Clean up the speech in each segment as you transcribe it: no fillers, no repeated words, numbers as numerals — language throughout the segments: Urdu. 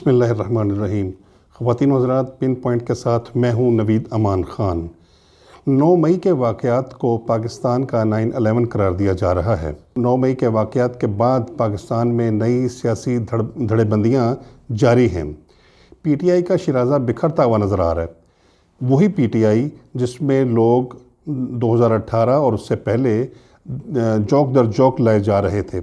بسم اللہ الرحمن الرحیم۔ خواتین و حضرات، پن پوائنٹ کے ساتھ میں ہوں نوید امان خان۔ 9 مئی کے واقعات کو پاکستان کا 9/11 قرار دیا جا رہا ہے۔ 9 مئی کے واقعات کے بعد پاکستان میں نئی سیاسی دھڑے بندیاں جاری ہیں۔ پی ٹی آئی کا شیرازہ بکھرتا ہوا نظر آ رہا ہے۔ وہی پی ٹی آئی جس میں لوگ 2018 اور اس سے پہلے جوک در جوک لائے جا رہے تھے،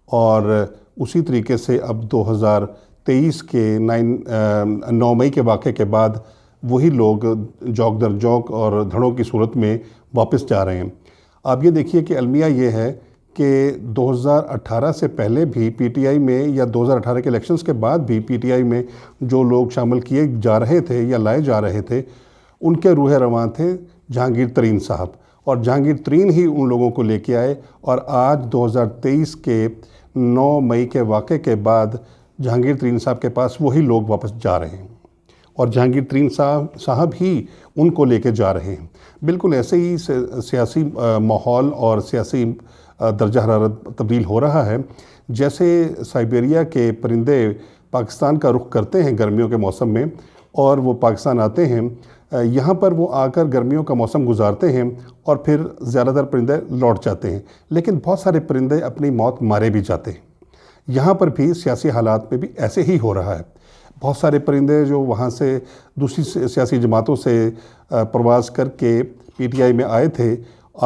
اور اسی طریقے سے اب 2023 کے 9 مئی کے واقعے کے بعد وہی لوگ جوک در جوک اور دھڑوں کی صورت میں واپس جا رہے ہیں۔ آپ یہ دیکھیے کہ المیہ یہ ہے کہ 2018 سے پہلے بھی پی ٹی آئی میں یا 2018 کے الیکشنز کے بعد بھی پی ٹی آئی میں جو لوگ شامل کیے جا رہے تھے یا لائے جا رہے تھے، ان کے روح رواں تھے جہانگیر ترین صاحب، اور جہانگیر ترین ہی ان لوگوں کو لے کے آئے، اور آج 2023 کے 9 مئی کے واقعے کے بعد جہانگیر ترین صاحب کے پاس وہی لوگ واپس جا رہے ہیں، اور جہانگیر ترین صاحب ہی ان کو لے کے جا رہے ہیں۔ بالکل ایسے ہی سیاسی ماحول اور سیاسی درجہ حرارت تبدیل ہو رہا ہے، جیسے سائبیریا کے پرندے پاکستان کا رخ کرتے ہیں گرمیوں کے موسم میں، اور وہ پاکستان آتے ہیں، یہاں پر وہ آ کر گرمیوں کا موسم گزارتے ہیں، اور پھر زیادہ تر پرندے لوٹ جاتے ہیں، لیکن بہت سارے پرندے اپنی موت مارے بھی جاتے ہیں۔ یہاں پر بھی سیاسی حالات میں بھی ایسے ہی ہو رہا ہے۔ بہت سارے پرندے جو وہاں سے دوسری سیاسی جماعتوں سے پرواز کر کے پی ٹی آئی میں آئے تھے،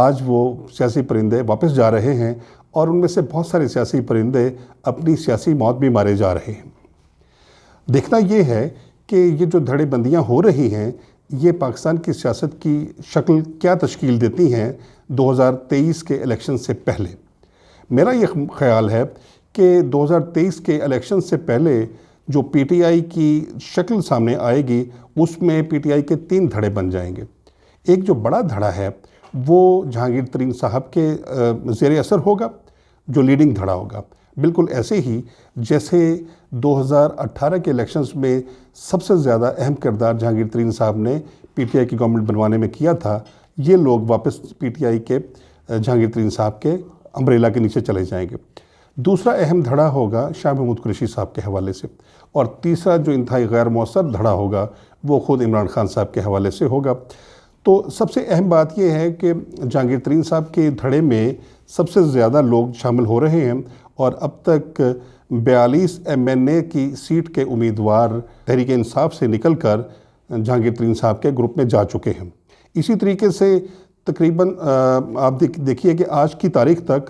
آج وہ سیاسی پرندے واپس جا رہے ہیں، اور ان میں سے بہت سارے سیاسی پرندے اپنی سیاسی موت بھی مارے جا رہے ہیں۔ دیکھنا یہ ہے کہ یہ جو دھڑے بندیاں ہو رہی ہیں، یہ پاکستان کی سیاست کی شکل کیا تشکیل دیتی ہیں 2023 کے الیکشن سے پہلے۔ میرا یہ خیال ہے کہ 2023 کے الیکشن سے پہلے جو پی ٹی آئی کی شکل سامنے آئے گی، اس میں پی ٹی آئی کے 3 دھڑے بن جائیں گے۔ ایک جو بڑا دھڑا ہے وہ جہانگیر ترین صاحب کے زیر اثر ہوگا، جو لیڈنگ دھڑا ہوگا، بالکل ایسے ہی جیسے 2018 کے الیکشنز میں سب سے زیادہ اہم کردار جہانگیر ترین صاحب نے پی ٹی آئی کی گورنمنٹ بنوانے میں کیا تھا۔ یہ لوگ واپس پی ٹی آئی کے جہانگیر ترین صاحب کے امبریلا کے نیچے چلے جائیں گے۔ دوسرا اہم دھڑا ہوگا شاہ محمود قریشی صاحب کے حوالے سے، اور تیسرا جو انتہائی غیر مؤثر دھڑا ہوگا وہ خود عمران خان صاحب کے حوالے سے ہوگا۔ تو سب سے اہم بات یہ ہے کہ جہانگیر ترین صاحب کے دھڑے میں سب سے زیادہ لوگ شامل ہو رہے ہیں، اور اب تک 42 MNA کی سیٹ کے امیدوار تحریک انصاف سے نکل کر جہانگیر ترین صاحب کے گروپ میں جا چکے ہیں۔ اسی طریقے سے تقریباً آپ دیکھیے کہ آج کی تاریخ تک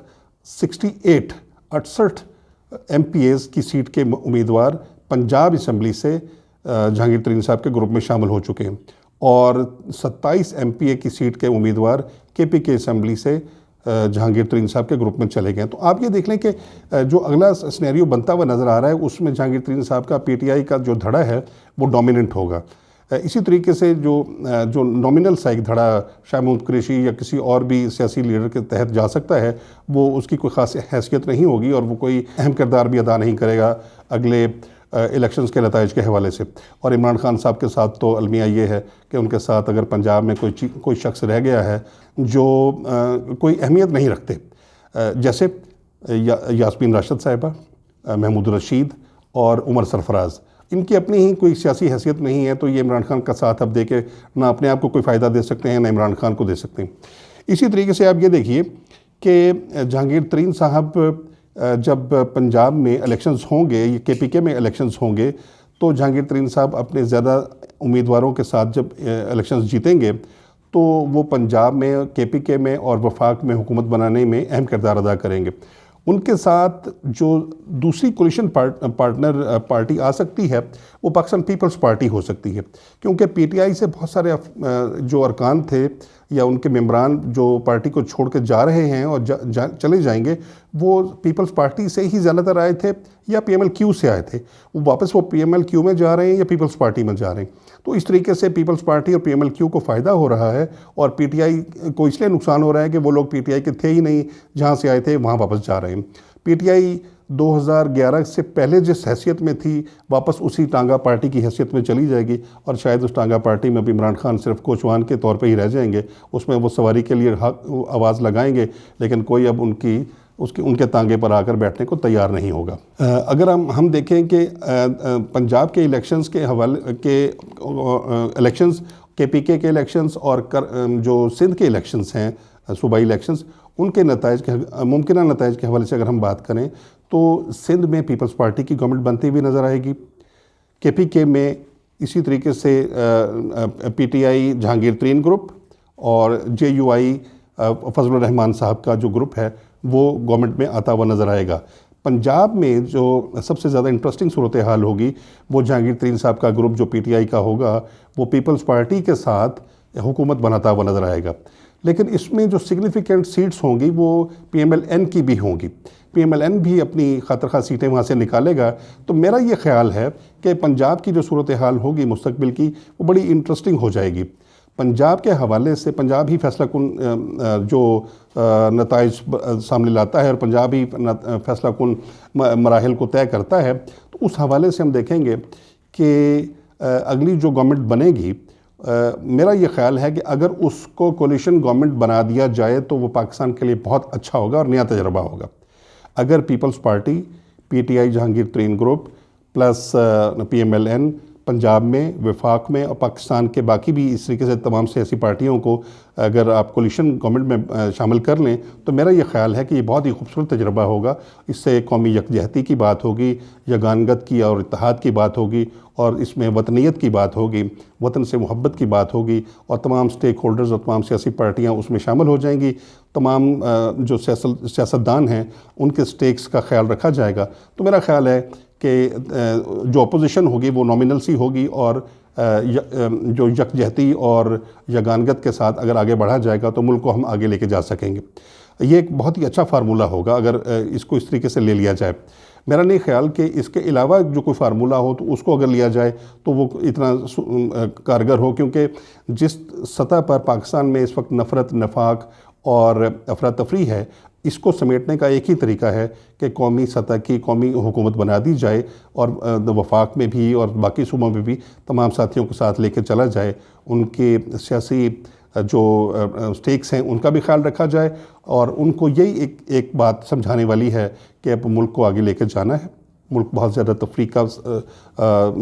68 MPAs کی سیٹ کے امیدوار پنجاب اسمبلی سے جہانگیر ترین صاحب کے گروپ میں شامل ہو چکے ہیں، اور 27 MPA کی سیٹ کے امیدوار KPK اسمبلی سے جہانگیر ترین صاحب کے گروپ میں چلے گئے ہیں۔ تو آپ یہ دیکھ لیں کہ جو اگلا سینیریو بنتا ہوا نظر آ رہا ہے، اس میں جہانگیر ترین صاحب کا پی ٹی آئی کا جو دھڑا ہے وہ ڈومیننٹ ہوگا۔ اسی طریقے سے جو نومینل سا ایک دھڑا شاہ محمود قریشی یا کسی اور بھی سیاسی لیڈر کے تحت جا سکتا ہے، وہ اس کی کوئی خاص حیثیت نہیں ہوگی، اور وہ کوئی اہم کردار بھی ادا نہیں کرے گا اگلے الیکشنز کے نتائج کے حوالے سے۔ اور عمران خان صاحب کے ساتھ تو المیہ یہ ہے کہ ان کے ساتھ اگر پنجاب میں کوئی شخص رہ گیا ہے جو کوئی اہمیت نہیں رکھتے، جیسے یاسمین راشد صاحبہ، محمود رشید اور عمر سرفراز، ان کی اپنی ہی کوئی سیاسی حیثیت نہیں ہے، تو یہ عمران خان کا ساتھ اب دے کے نہ اپنے آپ کو کوئی فائدہ دے سکتے ہیں، نہ عمران خان کو دے سکتے ہیں۔ اسی طریقے سے آپ یہ دیکھیے کہ جہانگیر ترین صاحب جب پنجاب میں الیکشنز ہوں گے، یہ KPK میں الیکشنز ہوں گے، تو جہانگیر ترین صاحب اپنے زیادہ امیدواروں کے ساتھ جب الیکشنز جیتیں گے، تو وہ پنجاب میں KPK میں اور وفاق میں حکومت بنانے میں اہم کردار ادا کریں گے۔ ان کے ساتھ جو دوسری کولیشن پارٹنر پارٹی آ سکتی ہے، وہ پاکستان پیپلز پارٹی ہو سکتی ہے، کیونکہ پی ٹی آئی سے بہت سارے جو ارکان تھے یا ان کے ممبران جو پارٹی کو چھوڑ کے جا رہے ہیں اور چلے جائیں گے، وہ پیپلز پارٹی سے ہی زیادہ تر آئے تھے یا PMLQ سے آئے تھے، وہ واپس PMLQ میں جا رہے ہیں یا پیپلز پارٹی میں جا رہے ہیں۔ تو اس طریقے سے پیپلز پارٹی اور PMLQ کو فائدہ ہو رہا ہے، اور پی ٹی آئی کو اس لیے نقصان ہو رہا ہے کہ وہ لوگ پی ٹی آئی کے تھے ہی نہیں، جہاں سے آئے تھے وہاں واپس جا رہے ہیں۔ پی ٹی آئی 2011 سے پہلے جس حیثیت میں تھی، واپس اسی ٹانگا پارٹی کی حیثیت میں چلی جائے گی، اور شاید اس ٹانگا پارٹی میں بھی عمران خان صرف کوچوان کے طور پہ ہی رہ جائیں گے، اس میں وہ سواری کے لیے آواز لگائیں گے، لیکن کوئی اب ان کی ان کے تانگے پر آ کر بیٹھنے کو تیار نہیں ہوگا۔ اگر ہم دیکھیں کہ پنجاب کے الیکشنز کے حوالے کے الیکشنز KPK کے الیکشنز اور جو سندھ کے الیکشنز ہیں صوبائی الیکشنز، ان کے نتائج کے ممکنہ نتائج کے حوالے سے اگر ہم بات کریں تو سندھ میں پیپلز پارٹی کی گورنمنٹ بنتی ہوئی نظر آئے گی، KPK میں اسی طریقے سے PTI جہانگیر ترین گروپ اور JUI فضل الرحمان صاحب کا جو گروپ ہے وہ گورنمنٹ میں آتا ہوا نظر آئے گا۔ پنجاب میں جو سب سے زیادہ انٹرسٹنگ صورتحال ہوگی وہ جہانگیر ترین صاحب کا گروپ جو PTI کا ہوگا وہ پیپلز پارٹی کے ساتھ حکومت بناتا ہوا نظر آئے گا، لیکن اس میں جو سگنیفیکنٹ سیٹس ہوں گی وہ PMLN کی بھی ہوں گی، PMLN بھی اپنی خاطر خواہ سیٹیں وہاں سے نکالے گا۔ تو میرا یہ خیال ہے کہ پنجاب کی جو صورتحال ہوگی مستقبل کی وہ بڑی انٹرسٹنگ ہو جائے گی۔ پنجاب کے حوالے سے پنجاب ہی فیصلہ کن جو نتائج سامنے لاتا ہے اور پنجاب ہی فیصلہ کن مراحل کو طے کرتا ہے، تو اس حوالے سے ہم دیکھیں گے کہ اگلی جو گورنمنٹ بنے گی، میرا یہ خیال ہے کہ اگر اس کو کولیشن گورنمنٹ بنا دیا جائے تو وہ پاکستان کے لیے بہت اچھا ہوگا اور نیا تجربہ ہوگا۔ اگر پیپلز پارٹی، PTI جہانگیر ترین گروپ پلس PMLN پنجاب میں، وفاق میں اور پاکستان کے باقی بھی اس طریقے سے تمام سیاسی پارٹیوں کو اگر آپ کولیشن گورنمنٹ میں شامل کر لیں تو میرا یہ خیال ہے کہ یہ بہت ہی خوبصورت تجربہ ہوگا۔ اس سے قومی یکجہتی کی بات ہوگی، یگانگت کی اور اتحاد کی بات ہوگی، اور اس میں وطنیت کی بات ہوگی، وطن سے محبت کی بات ہوگی، اور تمام سٹیک ہولڈرز اور تمام سیاسی پارٹیاں اس میں شامل ہو جائیں گی۔ تمام جو سیاستدان ہیں ان کے سٹیکس کا خیال رکھا جائے گا۔ تو میرا خیال ہے کہ جو اپوزیشن ہوگی وہ نامنل سی ہوگی، اور جو یکجہتی اور یگانگت کے ساتھ اگر آگے بڑھا جائے گا تو ملک کو ہم آگے لے کے جا سکیں گے۔ یہ ایک بہت ہی اچھا فارمولہ ہوگا اگر اس کو اس طریقے سے لے لیا جائے۔ میرا نہیں خیال کہ اس کے علاوہ جو کوئی فارمولہ ہو تو اس کو اگر لیا جائے تو وہ اتنا کارگر ہو، کیونکہ جس سطح پر پاکستان میں اس وقت نفرت، نفاق اور افراتفری ہے، اس کو سمیٹنے کا ایک ہی طریقہ ہے کہ قومی سطح کی قومی حکومت بنا دی جائے، اور وفاق میں بھی اور باقی صوبوں میں بھی تمام ساتھیوں کو ساتھ لے کے چلا جائے، ان کے سیاسی جو سٹیکس ہیں ان کا بھی خیال رکھا جائے، اور ان کو یہی ایک بات سمجھانے والی ہے کہ اب ملک کو آگے لے کے جانا ہے۔ ملک بہت زیادہ تفریق کا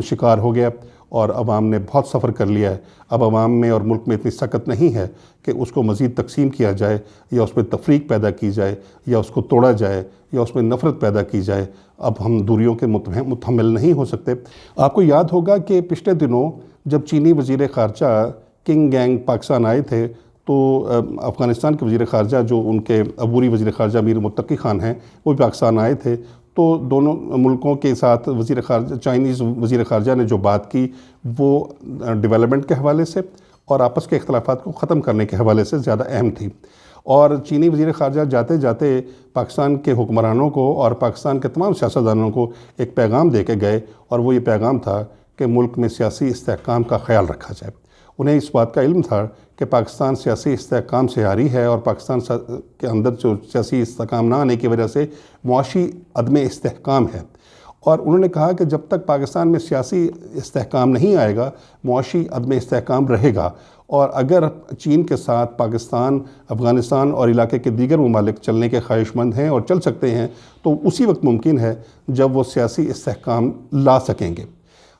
شکار ہو گیا اور عوام نے بہت سفر کر لیا ہے۔ اب عوام میں اور ملک میں اتنی سکت نہیں ہے کہ اس کو مزید تقسیم کیا جائے، یا اس میں تفریق پیدا کی جائے، یا اس کو توڑا جائے، یا اس میں نفرت پیدا کی جائے۔ اب ہم دوریوں کے متحمل نہیں ہو سکتے۔ آپ کو یاد ہوگا کہ پچھلے دنوں جب چینی وزیر خارجہ کنگ گینگ پاکستان آئے تھے تو افغانستان کے وزیر خارجہ جو ان کے عبوری وزیر خارجہ میر متقی خان ہیں وہ بھی پاکستان آئے تھے، تو دونوں ملکوں کے ساتھ وزیر خارجہ چائنیز وزیر خارجہ نے جو بات کی وہ ڈیولپمنٹ کے حوالے سے اور آپس کے اختلافات کو ختم کرنے کے حوالے سے زیادہ اہم تھی۔ اور چینی وزیر خارجہ جاتے جاتے پاکستان کے حکمرانوں کو اور پاکستان کے تمام سیاستدانوں کو ایک پیغام دے کے گئے، اور وہ یہ پیغام تھا کہ ملک میں سیاسی استحکام کا خیال رکھا جائے۔ انہیں اس بات کا علم تھا کہ پاکستان سیاسی استحکام سے عاری ہے، اور پاکستان کے اندر جو سیاسی استحکام نہ آنے کی وجہ سے معاشی عدم استحکام ہے، اور انہوں نے کہا کہ جب تک پاکستان میں سیاسی استحکام نہیں آئے گا معاشی عدم استحکام رہے گا، اور اگر چین کے ساتھ پاکستان، افغانستان اور علاقے کے دیگر ممالک چلنے کے خواہش مند ہیں اور چل سکتے ہیں تو اسی وقت ممکن ہے جب وہ سیاسی استحکام لا سکیں گے۔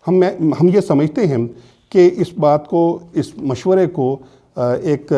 ہم یہ سمجھتے ہیں کہ اس بات کو، اس مشورے کو ایک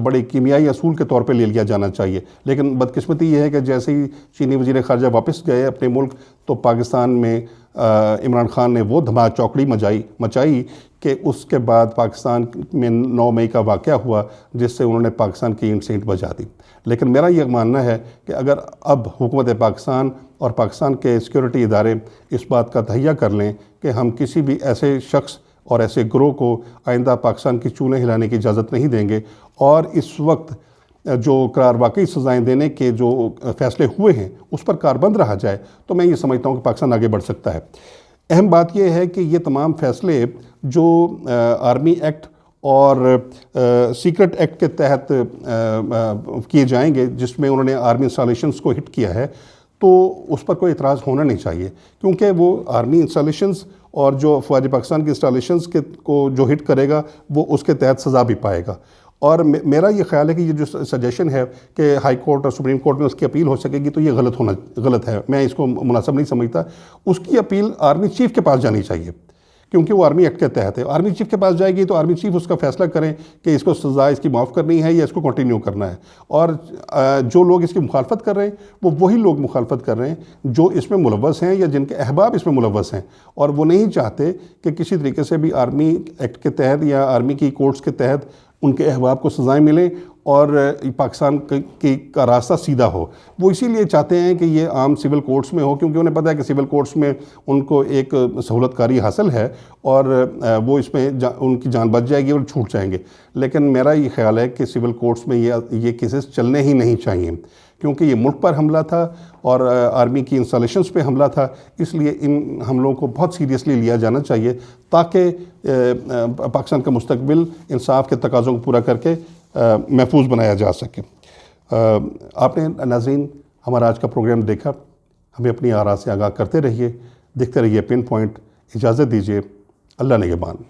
بڑے کیمیائی اصول کے طور پہ لے لیا جانا چاہیے، لیکن بدقسمتی یہ ہے کہ جیسے ہی چینی وزیر خارجہ واپس گئے اپنے ملک تو پاکستان میں عمران خان نے وہ دھما چوکڑی مچائی کہ اس کے بعد پاکستان میں 9 مئی کا واقعہ ہوا جس سے انہوں نے پاکستان کی اینٹ سینٹ بجا دی۔ لیکن میرا یہ ماننا ہے کہ اگر اب حکومت پاکستان اور پاکستان کے سیکورٹی ادارے اس بات کا تہیہ کر لیں کہ ہم کسی بھی ایسے شخص اور ایسے گروہ کو آئندہ پاکستان کی چونیں ہلانے کی اجازت نہیں دیں گے، اور اس وقت جو قرار واقعی سزائیں دینے کے جو فیصلے ہوئے ہیں اس پر کاربند رہا جائے، تو میں یہ سمجھتا ہوں کہ پاکستان آگے بڑھ سکتا ہے۔ اہم بات یہ ہے کہ یہ تمام فیصلے جو آرمی ایکٹ اور سیکرٹ ایکٹ کے تحت کیے جائیں گے، جس میں انہوں نے آرمی انسٹالیشنز کو ہٹ کیا ہے، تو اس پر کوئی اعتراض ہونا نہیں چاہیے، کیونکہ وہ آرمی انسٹالیشنز اور جو افواج پاکستان کی انسٹالیشنز کو جو ہٹ کرے گا وہ اس کے تحت سزا بھی پائے گا۔ اور میرا یہ خیال ہے کہ یہ جو سجیشن ہے کہ ہائی کورٹ اور سپریم کورٹ میں اس کی اپیل ہو سکے گی، تو یہ غلط ہے، میں اس کو مناسب نہیں سمجھتا۔ اس کی اپیل آرمی چیف کے پاس جانی چاہیے، کیونکہ وہ آرمی ایکٹ کے تحت ہے۔ آرمی چیف کے پاس جائے گی تو آرمی چیف اس کا فیصلہ کریں کہ اس کو سزا اس کی معاف کرنی ہے یا اس کو کنٹینیو کرنا ہے، اور جو لوگ اس کی مخالفت کر رہے ہیں وہ وہی لوگ مخالفت کر رہے ہیں جو اس میں ملوث ہیں یا جن کے احباب اس میں ملوث ہیں، اور وہ نہیں چاہتے کہ کسی طریقے سے بھی آرمی ایکٹ کے تحت یا آرمی کی کورٹس کے تحت ان کے احباب کو سزائیں ملیں اور پاکستان کا راستہ سیدھا ہو۔ وہ اسی لیے چاہتے ہیں کہ یہ عام سول کورٹس میں ہو، کیونکہ انہیں پتہ ہے کہ سول کورٹس میں ان کو ایک سہولت کاری حاصل ہے اور وہ اس میں ان کی جان بچ جائے گی اور چھوٹ جائیں گے۔ لیکن میرا یہ خیال ہے کہ سول کورٹس میں یہ کیسز چلنے ہی نہیں چاہیے، کیونکہ یہ ملک پر حملہ تھا اور آرمی کی انسٹالیشنز پہ حملہ تھا، اس لیے ان حملوں کو بہت سیریسلی لیا جانا چاہیے تاکہ پاکستان کا مستقبل انصاف کے تقاضوں کو پورا کر کے محفوظ بنایا جا سکے۔ آپ نے ناظرین ہمارا آج کا پروگرام دیکھا، ہمیں اپنی آراء سے آگاہ کرتے رہیے، دیکھتے رہیے پن پوائنٹ۔ اجازت دیجیے، اللہ نگہبان۔